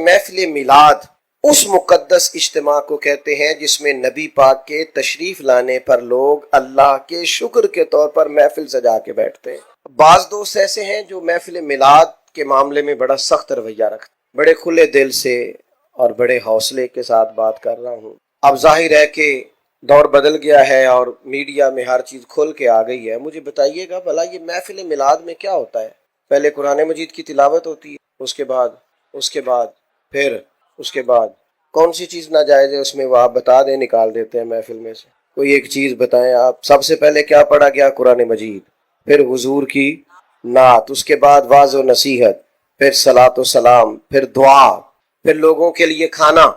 محفل میلاد اس مقدس اجتماع کو کہتے ہیں جس میں نبی پاک کے تشریف لانے پر لوگ اللہ کے شکر کے طور پر محفل سجا کے بیٹھتے ہیں۔ بعض دوست ایسے ہیں جو محفل میلاد کے معاملے میں بڑا سخت رویہ رکھتے ہیں۔ بڑے کھلے دل سے اور بڑے حوصلے کے ساتھ بات کر رہا ہوں۔ اب ظاہر ہے کہ دور بدل گیا ہے اور میڈیا میں ہر چیز کھل کے آ گئی ہے۔ مجھے بتائیے گا بھلا یہ محفل میلاد میں کیا ہوتا ہے؟ پہلے قرآن مجید کی تلاوت ہوتی ہے، اس کے بعد کون سی چیز ناجائز ہے اس میں وہ آپ بتا دیں، نکال دیتے ہیں محفل میں سے۔ کوئی ایک چیز بتائیں آپ۔ سب سے پہلے کیا پڑھا گیا؟ قرآن مجید، پھر حضور کی نعت، اس کے بعد واعظ و نصیحت، پھر صلاۃ و سلام، پھر دعا، پھر لوگوں کے لیے کھانا۔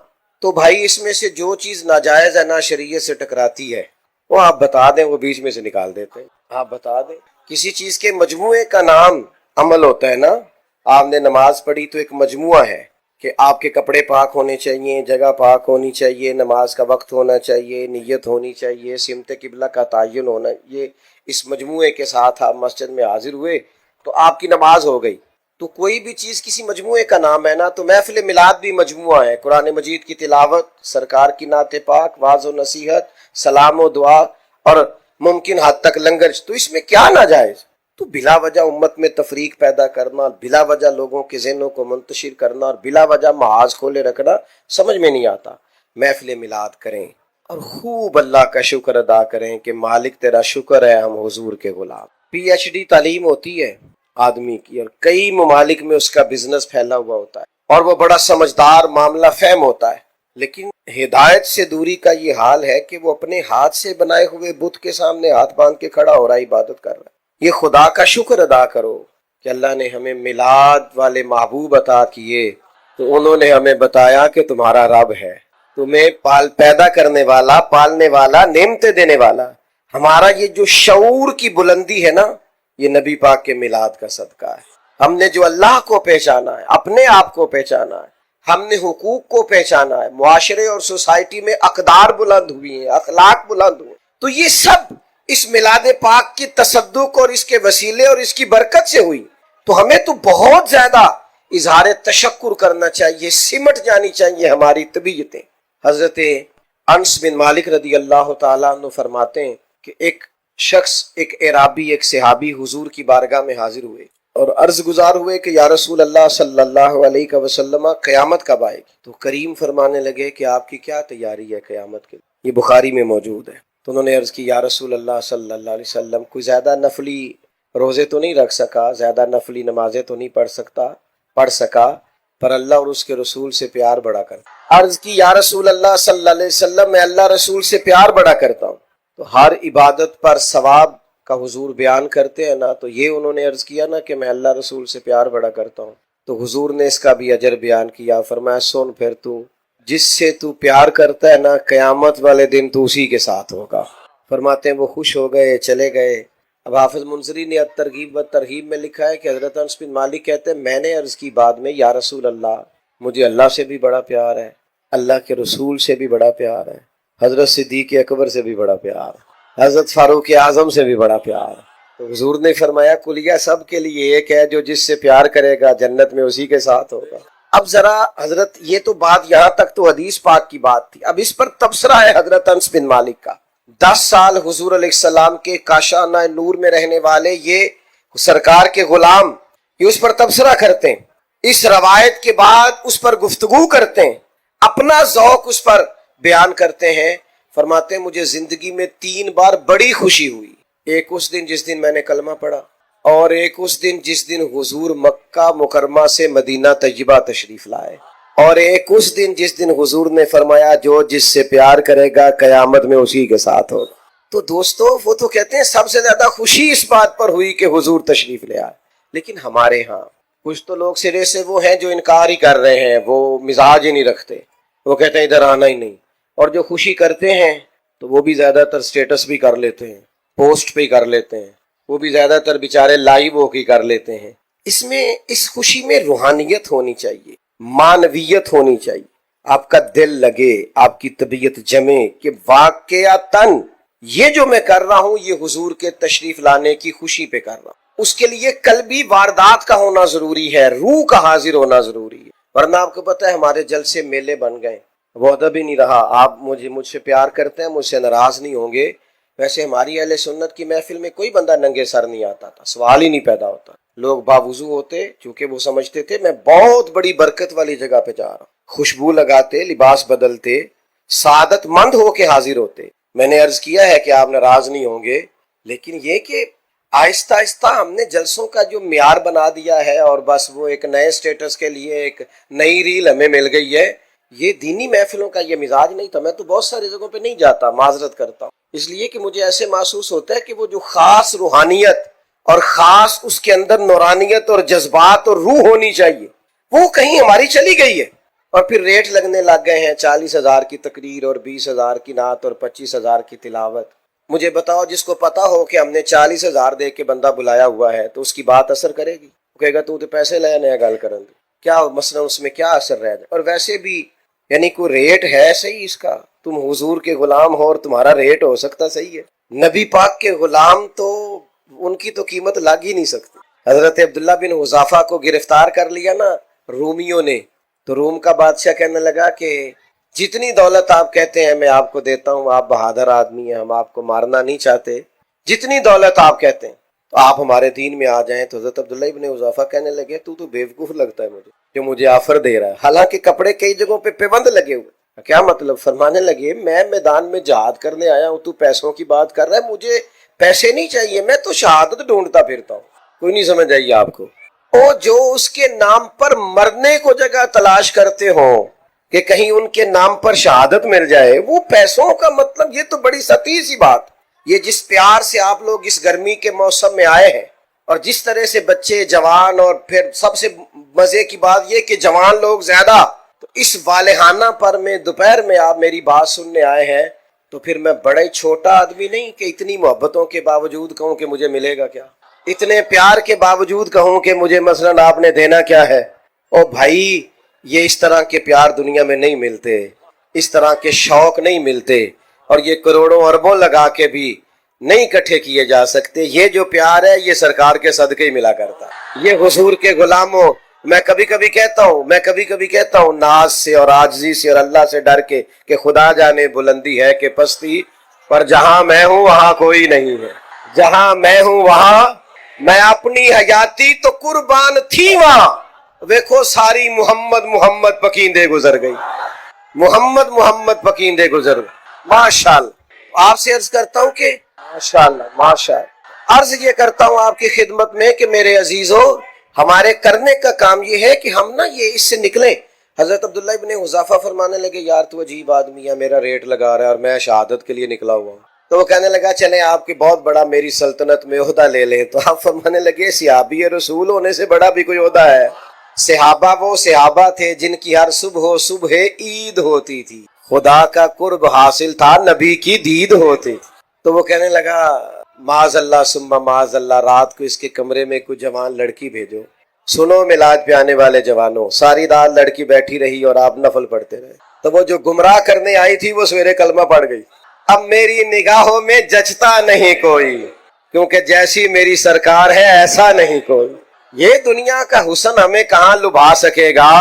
تو بھائی اس میں سے جو چیز ناجائز ہے نا شریعت سے ٹکراتی ہے وہ آپ بتا دیں، وہ بیچ میں سے نکال دیتے ہیں۔ آپ بتا دیں۔ کسی چیز کے مجموعے کا نام عمل ہوتا ہے نا۔ آپ نے نماز پڑھی تو ایک مجموعہ ہے کہ آپ کے کپڑے پاک ہونے چاہیے، جگہ پاک ہونی چاہیے، نماز کا وقت ہونا چاہیے، نیت ہونی چاہیے، سمت قبلہ کا تعین ہونا۔ یہ اس مجموعے کے ساتھ آپ مسجد میں حاضر ہوئے تو آپ کی نماز ہو گئی۔ تو کوئی بھی چیز کسی مجموعے کا نام ہے نا، تو محفل میلاد بھی مجموعہ ہے۔ قرآن مجید کی تلاوت، سرکار کی نعت پاک، واعظ و نصیحت، سلام و دعا اور ممکن حد تک لنگر۔ تو اس میں کیا ناجائز؟ تو بلا وجہ امت میں تفریق پیدا کرنا، بلا وجہ لوگوں کے ذہنوں کو منتشر کرنا اور بلا وجہ محاذ کھولے رکھنا سمجھ میں نہیں آتا۔ محفل میلاد کریں اور خوب اللہ کا شکر ادا کریں کہ مالک تیرا شکر ہے ہم حضور کے غلام۔ پی ایچ ڈی تعلیم ہوتی ہے آدمی کی اور کئی ممالک میں اس کا بزنس پھیلا ہوا ہوتا ہے اور وہ بڑا سمجھدار معاملہ فہم ہوتا ہے، لیکن ہدایت سے دوری کا یہ حال ہے کہ وہ اپنے ہاتھ سے بنائے ہوئے بت کے سامنے ہاتھ باندھ کے کھڑا ہو رہا ہے، عبادت کر رہا ہے۔ یہ خدا کا شکر ادا کرو کہ اللہ نے ہمیں میلاد والے محبوب عطا کیے، تو انہوں نے ہمیں بتایا کہ تمہارا رب ہے، تمہیں پیدا کرنے والا، پالنے والا، نعمتیں دینے والا۔ ہمارا یہ جو شعور کی بلندی ہے نا، یہ نبی پاک کے میلاد کا صدقہ ہے۔ ہم نے جو اللہ کو پہچانا ہے، اپنے آپ کو پہچانا ہے، ہم نے حقوق کو پہچانا ہے، معاشرے اور سوسائٹی میں اقدار بلند ہوئی ہیں، اخلاق بلند ہوئے، تو یہ سب اس میلاد پاک کی تصدق اور اس کے وسیلے اور اس کی برکت سے ہوئی۔ تو ہمیں تو بہت زیادہ اظہار تشکر کرنا چاہیے، سمٹ جانی چاہیے ہماری طبیعتیں۔ حضرت انس بن مالک رضی اللہ تعالیٰ عنہ فرماتے ہیں کہ ایک شخص، ایک اعرابی، ایک صحابی حضور کی بارگاہ میں حاضر ہوئے اور عرض گزار ہوئے کہ یا رسول اللہ صلی اللہ علیہ وسلم قیامت کب آئے گی؟ تو کریم فرمانے لگے کہ آپ کی کیا تیاری ہے قیامت کے لیے؟ یہ بخاری میں موجود ہے۔ تو انہوں نے عرض کی یا رسول اللہ صلی اللہ علیہ وسلم، کوئی زیادہ نفلی روزے تو نہیں رکھ سکا، زیادہ نفلی نمازیں تو نہیں پڑھ سکا، پر اللہ اور اس کے رسول سے پیار بڑا کرتا۔ عرض کی یا رسول اللہ صلی اللہ علیہ وسلم، میں اللہ رسول سے پیار بڑا کرتا ہوں۔ تو ہر عبادت پر ثواب کا حضور بیان کرتے ہیں نا، تو یہ انہوں نے عرض کیا نا کہ میں اللہ رسول سے پیار بڑا کرتا ہوں، تو حضور نے اس کا بھی اجر بیان کیا۔ فرمایا سن پھر، تو جس سے تو پیار کرتا ہے نا، قیامت والے دن تو اسی کے ساتھ ہوگا۔ فرماتے ہیں وہ خوش ہو گئے، چلے گئے۔ اب حافظ منذری نے ترغیب و ترہیب میں لکھا ہے کہ حضرت انس بن مالک کہتے ہیں میں نے عرض کی بعد میں یا رسول اللہ، مجھے اللہ سے بھی بڑا پیار ہے، اللہ کے رسول سے بھی بڑا پیار ہے، حضرت صدیق اکبر سے بھی بڑا پیار ہے، حضرت فاروق اعظم سے بھی بڑا پیار ہے۔ تو حضور نے فرمایا کلیہ سب کے لیے ایک ہے، جو جس سے پیار کرے گا جنت میں اسی کے ساتھ ہوگا۔ اب ذرا حضرت، یہ تو بات یہاں تک تو حدیث پاک کی بات تھی، اب اس پر تبصرہ ہے حضرت انس بن مالک کا۔ 10 سال حضور علیہ السلام کے کاشانہ نور میں رہنے والے یہ سرکار کے غلام، یہ اس پر تبصرہ کرتے ہیں، اس روایت کے بعد اس پر گفتگو کرتے ہیں، اپنا ذوق اس پر بیان کرتے ہیں۔ فرماتے ہیں مجھے زندگی میں 3 بار بڑی خوشی ہوئی، ایک اس دن جس دن میں نے کلمہ پڑھا، اور ایک اس دن جس دن حضور مکہ مکرمہ سے مدینہ طیبہ تشریف لائے، اور ایک اس دن جس دن حضور نے فرمایا جو جس سے پیار کرے گا قیامت میں اسی کے ساتھ ہوگا۔ تو دوستو وہ تو کہتے ہیں سب سے زیادہ خوشی اس بات پر ہوئی کہ حضور تشریف لے آئے، لیکن ہمارے ہاں کچھ تو لوگ سرے سے وہ ہیں جو انکار ہی کر رہے ہیں، وہ مزاج ہی نہیں رکھتے، وہ کہتے ہیں ادھر آنا ہی نہیں، اور جو خوشی کرتے ہیں تو وہ بھی زیادہ تر سٹیٹس بھی کر لیتے ہیں، پوسٹ پہ کر لیتے ہیں، وہ بھی زیادہ تر بیچارے لائیو ہو کے کر لیتے ہیں۔ اس خوشی میں روحانیت ہونی چاہیے، معنویت ہونی چاہیے، آپ کا دل لگے، آپ کی طبیعت جمے کہ واقعتاً یہ جو میں کر رہا ہوں یہ حضور کے تشریف لانے کی خوشی پہ کر رہا ہوں۔ اس کے لیے قلبی واردات کا ہونا ضروری ہے، روح کا حاضر ہونا ضروری ہے۔ ورنہ آپ کو پتہ ہے ہمارے جلسے میلے بن گئے، وہ ادب ہی نہیں رہا۔ آپ مجھ سے پیار کرتے ہیں، مجھ سے ناراض نہیں ہوں گے۔ ویسے ہماری اہل سنت کی محفل میں کوئی بندہ ننگے سر نہیں آتا تھا، سوال ہی نہیں پیدا ہوتا۔ لوگ باوضو ہوتے، چونکہ وہ سمجھتے تھے میں بہت بڑی برکت والی جگہ پہ جا رہا ہوں، خوشبو لگاتے، لباس بدلتے، سعادت مند ہو کے حاضر ہوتے۔ میں نے عرض کیا ہے کہ آپ ناراض نہیں ہوں گے، لیکن یہ کہ آہستہ آہستہ ہم نے جلسوں کا جو معیار بنا دیا ہے، اور بس وہ ایک نئے سٹیٹس کے لیے ایک نئی ریل ہمیں مل گئی ہے۔ یہ دینی محفلوں کا یہ مزاج نہیں تھا۔ میں تو بہت ساری جگہوں پہ نہیں جاتا، معذرت کرتا ہوں، اس لیے کہ مجھے ایسے محسوس ہوتا ہے کہ وہ جو خاص روحانیت اور خاص اس کے اندر نورانیت اور جذبات اور روح ہونی چاہیے، وہ کہیں ہماری چلی گئی ہے۔ اور پھر ریٹ لگنے لگ گئے ہیں، 40,000 کی تقریر اور 20,000 کی نعت اور 25,000 کی تلاوت۔ مجھے بتاؤ، جس کو پتا ہو کہ ہم نے 40,000 دے کے بندہ بلایا ہوا ہے تو اس کی بات اثر کرے گی؟ وہ کہے گا تو پیسے لے نیا گل کرن دے، کیا مثلا اس میں کیا اثر رہ جائے؟ اور ویسے بھی یعنی کوئی ریٹ ہے صحیح اس کا؟ تم حضور کے غلام ہو اور تمہارا ریٹ ہو سکتا صحیح ہے؟ نبی پاک کے غلام تو ان کی تو قیمت لگ ہی نہیں سکتی۔ حضرت عبداللہ بن حذافہ کو گرفتار کر لیا نا رومیوں نے، تو روم کا بادشاہ کہنے لگا کہ جتنی دولت آپ کہتے ہیں میں آپ کو دیتا ہوں، آپ بہادر آدمی ہیں، ہم آپ کو مارنا نہیں چاہتے، جتنی دولت آپ کہتے ہیں تو آپ ہمارے دین میں آ جائیں۔ تو حضرت عبداللہ ابن حذافہ کہنے لگے تو بیوقوف لگتا ہے مجھے جو مجھے آفر دے رہا ہے، حالانکہ کپڑے کئی جگہوں پہ پیوند لگے ہوئے۔ کیا مطلب؟ فرمانے لگے میں میدان میں جہاد کرنے آیا ہوں، تو پیسوں کی بات کر رہا ہے، مجھے پیسے نہیں چاہیے، میں تو شہادت ڈھونڈتا پھرتا ہوں۔ کوئی نہیں سمجھ آئیے آپ کو؟ او جو اس کے نام پر مرنے کو جگہ تلاش کرتے ہوں کہ کہیں ان کے نام پر شہادت مل جائے، وہ پیسوں کا مطلب، یہ تو بڑی سطحی سی بات۔ یہ جس پیار سے آپ لوگ اس گرمی کے موسم میں آئے ہیں، اور جس طرح سے بچے، جوان، اور پھر سب سے مزے کی بات یہ کہ جوان لوگ زیادہ، تو اس والہانہ پر میں دوپہر میں آپ میری بات سننے آئے ہیں، تو پھر میں بڑا ہی چھوٹا آدمی نہیں کہ اتنی محبتوں کے باوجود کہوں کہ مجھے ملے گا کیا، اتنے پیار کے باوجود کہوں کہ مجھے مثلا آپ نے دینا کیا ہے۔ او بھائی، یہ اس طرح کے پیار دنیا میں نہیں ملتے، اس طرح کے شوق نہیں ملتے، اور یہ کروڑوں اربوں لگا کے بھی نہیں اکٹھے کیے جا سکتے۔ یہ جو پیار ہے یہ سرکار کے صدقے ہی ملا کرتا۔ یہ حضور کے غلاموں، میں کبھی کبھی کہتا ہوں ناز سے اور عاجزی سے اور اللہ سے ڈر کے کہ خدا جانے بلندی ہے کہ پستی، پر جہاں میں ہوں وہاں کوئی نہیں ہے، جہاں میں ہوں وہاں میں اپنی حیاتی تو قربان تھی وہاں، ویکھو ساری محمد محمد پکیندے گزر گئی، محمد محمد پکیندے گزر گئی۔ ماشاءاللہ آپ سے عرض کرتا ہوں کہ ماشاءاللہ ماشاءاللہ عرض یہ کرتا ہوں آپ کی خدمت میں کہ میرے عزیزوں، ہمارے کرنے کا کام یہ ہے کہ ہم نا یہ اس سے نکلیں۔ حضرت عبداللہ ابن حذافہ فرمانے لگے یار تو عجیب آدمی ہے، میرا ریٹ لگا رہا ہے اور میں شہادت کے لیے نکلا ہوا ہوں۔ تو وہ کہنے لگا چلیں آپ کی بہت بڑا میری سلطنت میں عہدہ لے لیں۔ تو آپ فرمانے لگے صحابی رسول ہونے سے بڑا بھی کوئی عہدہ ہے؟ صحابہ وہ صحابہ تھے جن کی ہر صبح عید ہوتی تھی، خدا کا قرب حاصل تھا، نبی کی دید ہوتی تھی۔ تو وہ کہنے لگا معاذ اللہ ثم معاذ اللہ، رات کو اس کے کمرے میں کوئی جوان لڑکی بھیجو۔ سنو میلاد پہ آنے والے جوانوں، ساری رات لڑکی بیٹھی رہی اور آپ نفل پڑھتے رہے، تو وہ جو گمراہ کرنے آئی تھی وہ سویرے کلمہ پڑھ گئی۔ اب میری نگاہوں میں جچتا نہیں کوئی، کیونکہ جیسی میری سرکار ہے ایسا نہیں کوئی۔ یہ دنیا کا حسن ہمیں کہاں لبھا سکے گا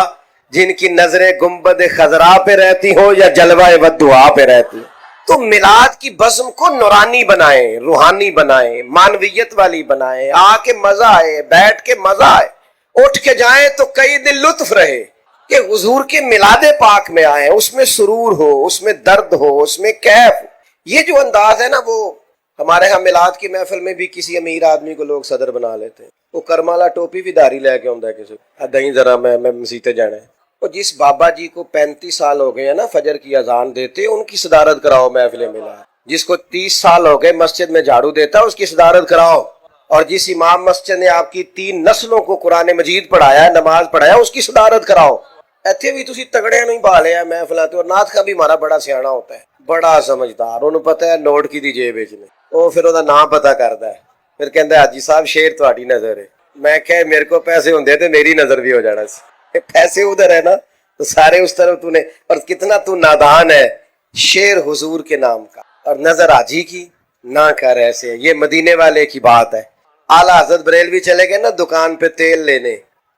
جن کی نظریں گنبد خضرا پہ رہتی ہوں یا جلوہ ودعا پہ رہتی ہوں۔ تو میلاد کی بزم کو نورانی بنائیں، روحانی بنائیں، معنویت والی بنائیں، آ کے مزہ آئے، بیٹھ کے مزہ آئے، اٹھ کے جائیں تو کئی دن لطف رہے کہ حضور کے میلاد پاک میں آئیں، اس میں سرور ہو، اس میں درد ہو، اس میں کیف ہو۔ یہ جو انداز ہے نا، وہ ہمارے ہاں میلاد کی محفل میں بھی کسی امیر آدمی کو لوگ صدر بنا لیتے ہیں، وہ کرمالا ٹوپی بھی داری لے کے آتا ہے کسی کو، دہیں ذرا میں مسیتے جانا ہے۔ اور جس بابا جی کو 35 سال ہو گئے ہیں نا فجر کی اذان دیتے، ان کی صدارت کراؤ محفل میلاد۔ جس کو 30 سال ہو گئے مسجد میں جھاڑو دیتا اس کی صدارت کراؤ۔ اور جس امام مسجد نے آپ کی 3 نسلوں کو قرآن مجید پڑھایا ہے، نماز پڑھایا، اس کی صدارت کراؤ۔ ایتھے بھی تسی تگڑے نہیں بھالے ہیں محفلاں تے، اور نعت کا بھی ہمارا بڑا سیاںا ہوتا ہے، بڑا سمجھدار، انہوں پتہ ہے نوٹ کی دی جیب وچ نے، وہ پھر وہ نام پتہ کردا ہے، پھر کہندا ہے حاجی صاحب شیر تہاڈی نظر ہے۔ میں کہ میرے کو پیسے ہوندے تے میری نظر بھی ہو جانا سی، پیسے ادھر ہے نا تو سارے اس طرف تو نے، اور کتنا تو نادان ہے۔ شیر حضور کے نام کا اور نظر حاجی کی نہ کر ایسے، یہ مدینے والے کی بات ہے۔ اعلیٰ حضرت بریلوی چلے گئے نا دکان پہ تیل لینے،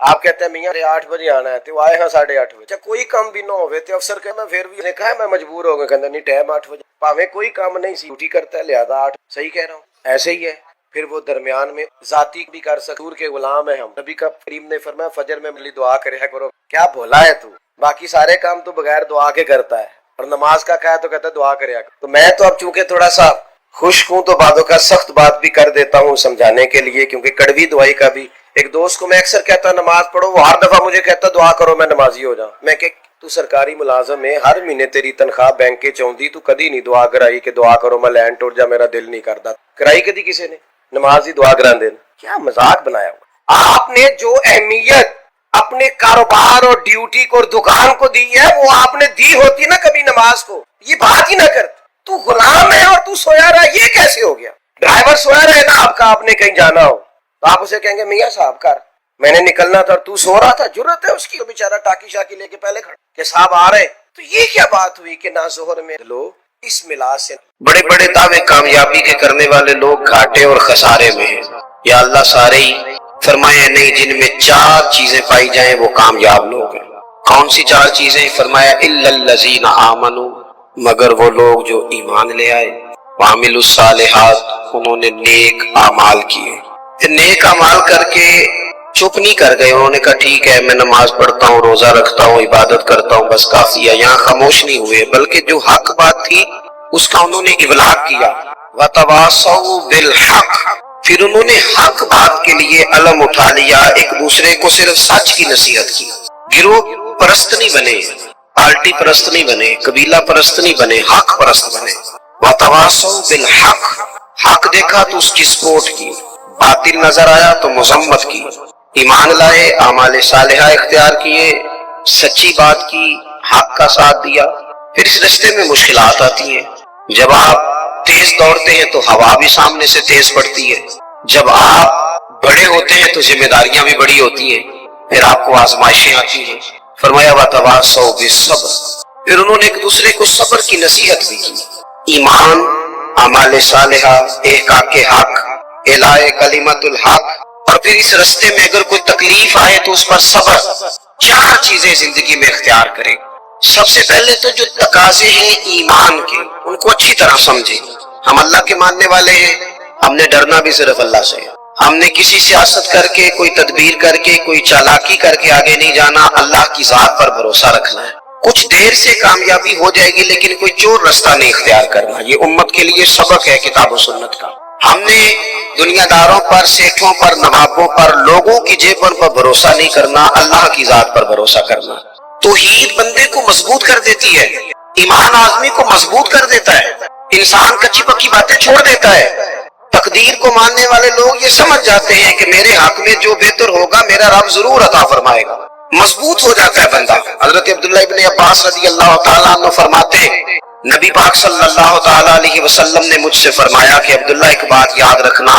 آپ کہتے ہیں میاں 8 بجے آنا ہے تو آئے ہاں 8:30 بجے، کوئی کام بھی نہ ہوئے تو افسر کہ میں پھر بھی نے کہا میں مجبور ہو گیا، کہتا نہیں ٹائم 8 بجے، پاوے کوئی کام نہیں سی ڈیوٹی کرتا ہے لہذا 8، صحیح کہہ رہا ہوں، ایسے ہی ہے۔ پھر وہ درمیان میں ذاتی بھی کر سکتے، دور کے غلام ہیں ہم، نبی کا کریم نے فرمایا فجر میں ملی دعا کرے کرو، کیا بھولا ہے تو، باقی سارے کام تو بغیر دعا کے کرتا ہے، اور نماز کا کہا تو کہتا ہے دعا کرے۔ تو میں تو اب چونکہ تھوڑا سا خشک ہوں تو بعدوں کا سخت بات بھی کر دیتا ہوں سمجھانے کے لیے، کیونکہ کڑوی دعائی کا بھی ایک دوست کو میں اکثر کہتا نماز پڑھو، وہ ہر دفعہ مجھے کہتا دعا کرو میں نمازی ہو جاؤں، میں کہ تو سرکاری ملازم ہے، ہر مہینے تیری تنخواہ بینک کے چوندی، تو کدی نہیں دعا کرائی کہ دعا کرو میں لینڈ ٹوٹ جا میرا دل نہیں کرتا، کرائی کدی کسی نے؟ نماز ہی دعا کرا دینا، کیا مذاق بنایا ہوا۔ آپ نے جو اہمیت اپنے کاروبار اور ڈیوٹی کو اور دکان کو دی ہے وہ آپ نے دی ہوتی نا کبھی نماز کو، یہ بات ہی نہ کرتے۔ تو غلام ہے اور تو سویا رہا، یہ کیسے ہو گیا؟ ڈرائیور سویا رہے نا آپ کا، آپ نے کہیں جانا ہو تو آپ اسے کہیں گے میاں صاحب کر، میں نے نکلنا تھا تو سو رہا تھا، جرت ہے اس کی، بیچارہ ٹاکی شاکی لے کے پہلے کھڑا کہ صاحب آ رہے۔ تو یہ کیا بات ہوئی کہ نہ ظہر میں لو اس ملاز سے بڑے بڑے دعوے کامیابی کے کرنے والے لوگ گھاٹے اور خسارے میں ہیں، یا اللہ سارے ہی فرمایا نہیں جن میں 4 چیزیں پائی جائیں وہ کامیاب لوگ ہیں۔ کون سی 4 چیزیں؟ فرمایا الا الذین آمنوا، مگر وہ لوگ جو ایمان لے آئے، وعملوا الصالحات، انہوں نے نیک اعمال کیے۔ پھر نیک اعمال کر کے چپ نہیں کر گئے، انہوں نے کہا ٹھیک ہے میں نماز پڑھتا ہوں، روزہ رکھتا ہوں، عبادت کرتا ہوں، بس کافی ہے، یہاں خاموش نہیں ہوئے، بلکہ جو حق بات تھی اس کا انہوں نے ابلاغ کیا۔ وَتَوَاصَوْا بِالْحَقِّ، پھر انہوں نے حق بات کے لیے علم اٹھا لیا، ایک دوسرے کو صرف سچ کی نصیحت کی، گروہ پرست نہیں بنے، پارٹی پرست نہیں بنے، قبیلہ پرست نہیں بنے، حق پرست بنے۔ وَتَوَاصَوْا بِالْحَقِّ، حق دیکھا تو اس کی سپورٹ کی، باطل نظر آیا تو مذمت کی، ایمان لائے، اعمال صالحہ اختیار کیے، سچی بات کی، حق کا ساتھ دیا۔ پھر اس رستے میں مشکلات آتی ہیں، جب آپ تیز دوڑتے ہیں تو ہوا بھی سامنے سے تیز پڑتی ہے، جب آپ بڑے ہوتے ہیں تو ذمہ داریاں بھی بڑی ہوتی ہیں، پھر آپ کو آزمائشیں آتی ہیں۔ فرمایا وَتَوَاصَوْا بِالصَّبْرِ، پھر انہوں نے ایک دوسرے کو صبر کی نصیحت بھی کی، ایمان، اعمال صالحہ، احقاق حق، اعلاء کلمت الحق، اور پھر اس رستے میں اگر کوئی تکلیف آئے تو اس پر صبر۔ 4 چیزیں زندگی میں اختیار کریں۔ سب سے پہلے تو جو تقاضے ہیں ایمان کے، ان کو اچھی طرح سمجھیں۔ ہم اللہ کے ماننے والے ہیں، ہم نے ڈرنا بھی صرف اللہ سے، ہم نے کسی سیاست کر کے، کوئی تدبیر کر کے، کوئی چالاکی کر کے آگے نہیں جانا، اللہ کی ذات پر بھروسہ رکھنا ہے۔ کچھ دیر سے کامیابی ہو جائے گی لیکن کوئی چور رستہ نہیں اختیار کرنا، یہ امت کے لیے سبق ہے کتاب و سنت کا۔ ہم نے دنیا داروں پر، سیٹھوں پر، نوابوں پر، لوگوں کی جیبوں پر بھروسہ نہیں کرنا، اللہ کی ذات پر بھروسہ کرنا۔ توحید بندے کو مضبوط کر دیتی ہے، ایمان آدمی کو مضبوط کر دیتا ہے، انسان کچی پکی باتیں چھوڑ دیتا ہے۔ تقدیر کو ماننے والے لوگ یہ سمجھ جاتے ہیں کہ میرے حق میں جو بہتر ہوگا میرا رب ضرور عطا فرمائے گا، مضبوط ہو جاتا ہے بندہ۔ حضرت عبداللہ ابن عباس رضی اللہ تعالیٰ عنہ فرماتے ہیں نبی پاک صلی اللہ تعالیٰ علیہ وسلم نے مجھ سے فرمایا کہ عبداللہ ایک بات یاد رکھنا،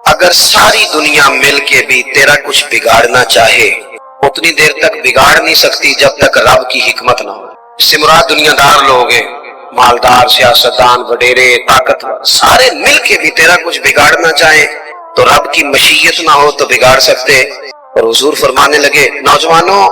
اگر ساری دنیا مل کے بھی تیرا کچھ بگاڑنا چاہے اتنی دیر تک بگاڑ نہیں سکتی جب تک رب کی حکمت نہ ہو۔ اس سے مراد دنیا دار لوگ ہیں، مالدار، سیاستدان، وڈیرے، طاقتور، سارے مل کے بھی تیرا کچھ بگاڑنا چاہیں تو رب کی مشیت نہ ہو تو بگاڑ سکتے۔ اور حضور فرمانے لگے نوجوانوں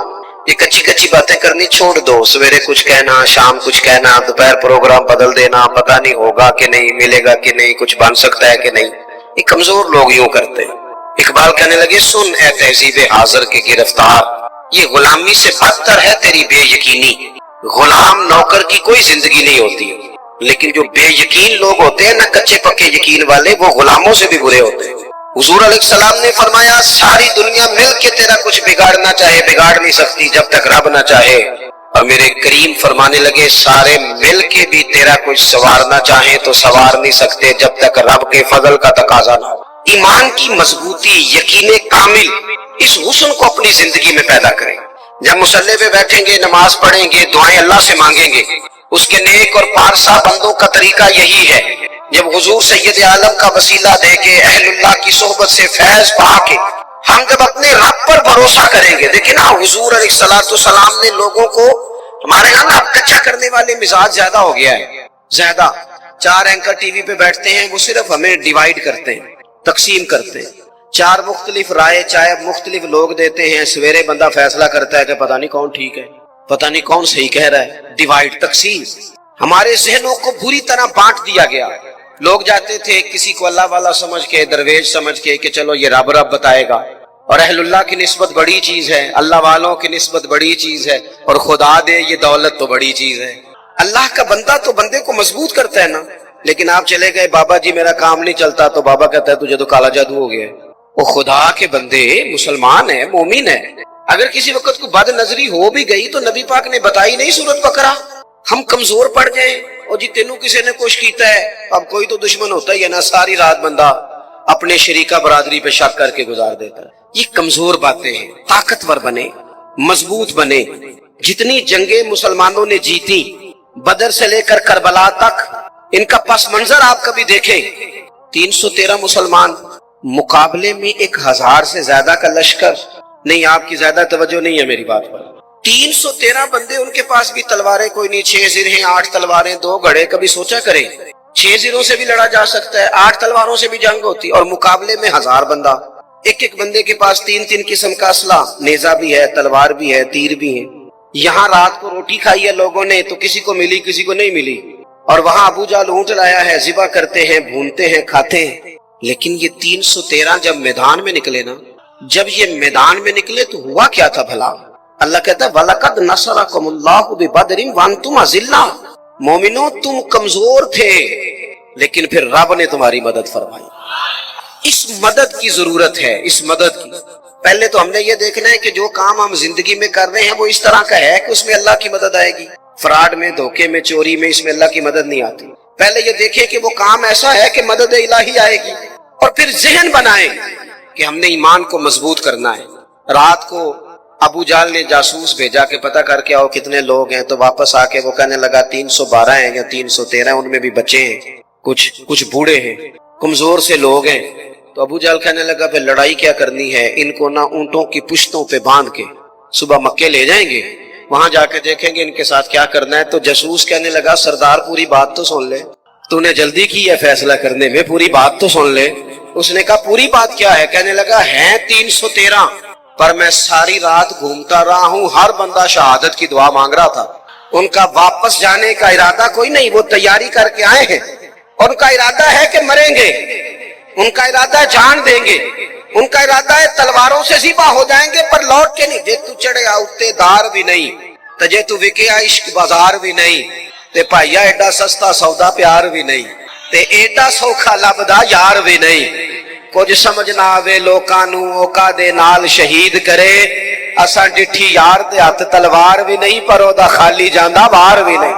یہ کچی کچی باتیں کرنی چھوڑ دو، سویرے کچھ کہنا، شام کچھ کہنا، دوپہر پروگرام بدل دینا، پتہ نہیں ہوگا کہ نہیں، ملے گا کہ نہیں، کچھ بن سکتا ہے کہ نہیں، یہ کمزور لوگ یوں کرتے ہیں۔ اقبال کہنے لگے سن اے تہذیب حاضر کے گرفتار، یہ غلامی سے بدتر ہے تیری بے یقینی۔ غلام نوکر کی کوئی زندگی نہیں ہوتی، لیکن جو بے یقین لوگ ہوتے ہیں نا، کچے پکے یقین والے، وہ غلاموں سے بھی برے ہوتے ہیں۔ حضور علیہ السلام نے فرمایا ساری دنیا مل کے تیرا کچھ بگاڑنا چاہے بگاڑ نہیں سکتی جب تک رب نہ چاہے۔ اور میرے کریم فرمانے لگے سارے مل کے بھی تیرا کچھ سنوارنا چاہے تو سنوار نہیں سکتے جب تک رب کے فضل کا تقاضا نہ ہو۔ ایمان کی مضبوطی، یقین کامل، اس حسن کو اپنی زندگی میں پیدا کریں۔ جب مصلی پہ بیٹھیں گے، نماز پڑھیں گے، دعائیں اللہ سے مانگیں گے، اس کے نیک اور پارسا بندوں کا طریقہ یہی ہے، جب حضور سید عالم کا وسیلہ دے کے، اہل اللہ کی صحبت سے فیض پا کے، ہم جب اپنے رب پر بھروسہ کریں گے۔ دیکھیں نا حضور علیہ السلام نے لوگوں کو، ہمارے یہاں نا کچا کرنے والے مزاج زیادہ ہو گیا ہے، زیادہ 4 اینکر ٹی وی پہ بیٹھتے ہیں، وہ صرف ہمیں ڈیوائیڈ کرتے ہیں، تقسیم کرتے ہیں۔ چار مختلف رائے چاہے مختلف لوگ دیتے ہیں، سویرے بندہ فیصلہ کرتا ہے کہ پتہ نہیں کون ٹھیک ہے، پتہ نہیں کون صحیح کہہ رہا ہے۔ ڈیوائڈ، تقسیم، ہمارے ذہنوں کو بری طرح بانٹ دیا گیا۔ لوگ جاتے تھے کسی کو اللہ والا سمجھ کے، درویش سمجھ کے کہ چلو یہ رب رب بتائے گا، اور اہل اللہ کی نسبت بڑی چیز ہے، اللہ والوں کی نسبت بڑی چیز ہے، اور خدا دے یہ دولت تو بڑی چیز ہے۔ اللہ کا بندہ تو بندے کو مضبوط کرتا ہے نا، لیکن آپ چلے گئے بابا جی میرا کام نہیں چلتا، تو بابا کہتا ہے تجھے تو کالا جادو ہو گیا ہے۔ وہ خدا کے بندے مسلمان ہے، مومن ہے، اگر کسی وقت کو بد نظری ہو بھی گئی تو نبی پاک نے بتائی نہیں سورت بقرہ۔ ہم کمزور پڑ جائیں اور جی تینوں کسی نے کچھ کیتا ہے، اب کوئی تو دشمن ہوتا ہی ہے نا، ساری رات بندہ اپنے شریکہ برادری پہ شک کر کے گزار دیتا ہے۔ یہ کمزور باتیں ہیں، طاقتور بنے، مضبوط بنے۔ جتنی جنگیں مسلمانوں نے جیتی بدر سے لے کر کربلا تک، ان کا پس منظر آپ کبھی دیکھیں۔ 313 مسلمان مقابلے میں 1000 سے زیادہ کا لشکر۔ نہیں، آپ کی زیادہ توجہ نہیں ہے میری بات پر۔ 313 بندے، ان کے پاس بھی تلواریں کوئی نہیں، 6 زر ہیں، 8 تلواریں، 2 گھڑے۔ کبھی سوچا کریں 6 زروں سے بھی لڑا جا سکتا ہے، 8 تلواروں سے بھی جنگ ہوتی، اور مقابلے میں 1000 بندہ۔ ایک بندے کے پاس 3 قسم کا اسلحہ، نیزہ بھی ہے، تلوار بھی ہے، تیر بھی ہے۔ یہاں رات کو روٹی کھائی ہے لوگوں نے تو کسی کو ملی کسی کو نہیں ملی، اور وہاں ابو جہل اونٹ لایا ہے، ذبح کرتے ہیں، بھونتے ہیں، کھاتے ہیں۔ لیکن یہ 313 جب میدان میں نکلے نا، جب یہ میدان میں نکلے تو ہوا کیا تھا بھلا؟ اللہ کہتا ہے وَلَقَدْ نَصَرَكُمُ اللَّهُ بِبَدْرٍ وَأَنْتُمْ أَذِلَّةٌ۔ مومنوں تم کمزور تھے لیکن پھر رب نے تمہاری مدد فرمائی۔ اس مدد کی ضرورت ہے، اس مدد کی۔ پہلے تو ہم نے یہ دیکھنا ہے کہ جو کام ہم زندگی میں کر رہے ہیں وہ اس طرح کا ہے کہ اس میں اللہ کی مدد آئے گی۔ فراڈ میں، دھوکے میں، چوری میں، اس میں اللہ کی مدد نہیں آتی۔ پہلے یہ دیکھیں کہ وہ کام ایسا ہے کہ مدد الہی آئے گی، اور پھر ذہن بنائیں کہ ہم نے ایمان کو مضبوط کرنا ہے۔ رات کو ابو جہل نے جاسوس بھیجا کہ پتہ کر کے آؤ کتنے لوگ ہیں، تو واپس آ کے وہ کہنے لگا 312 ہیں یا 313، ان میں بھی بچے ہیں، کچھ بوڑھے ہیں، کمزور سے لوگ ہیں۔ تو ابو جہل کہنے لگا پھر لڑائی کیا کرنی ہے، ان کو نہ اونٹوں کی پشتوں پہ باندھ کے صبح مکے لے جائیں گے، وہاں جا کے دیکھیں گے ان کے ساتھ کیا کرنا ہے۔ تو جاسوس کہنے لگا سردار پوری بات تو سن لے، تو نے جلدی کی ہے فیصلہ کرنے میں، پوری بات تو سن لے۔ اس نے کہا پوری بات کیا ہے؟ کہنے لگا ہیں 313، پر میں ساری رات گھومتا رہا ہوں، ہر بندہ شہادت کی دعا مانگ رہا تھا۔ ان کا واپس جانے کا ارادہ کوئی نہیں، وہ تیاری کر کے آئے ہیں، اور ان کا ارادہ ہے کہ مریں گے، ان کا ارادہ ہے جان دیں گے، ان کا ارادہ ہے تلواروں سے ذبح ہو جائیں گے پر لوٹ کے نہیں۔ جے تو چڑھیا اتے دار بھی نہیں، تے جے تو وکیا عشق بازار بھی نہیں، تے پائیا ایڈا سستا سودا پیار بھی نہیں، تے ایڈا سوکھا لبدا یار بھی نہیں۔ کچھ سمجھ نہ آوے لوکاں نوں اوکا دے نال شہید کرے، اساں ڈٹھی یار دے ہاتھ تلوار بھی نہیں پر او دا خالی جاندا وار بھی نہیں۔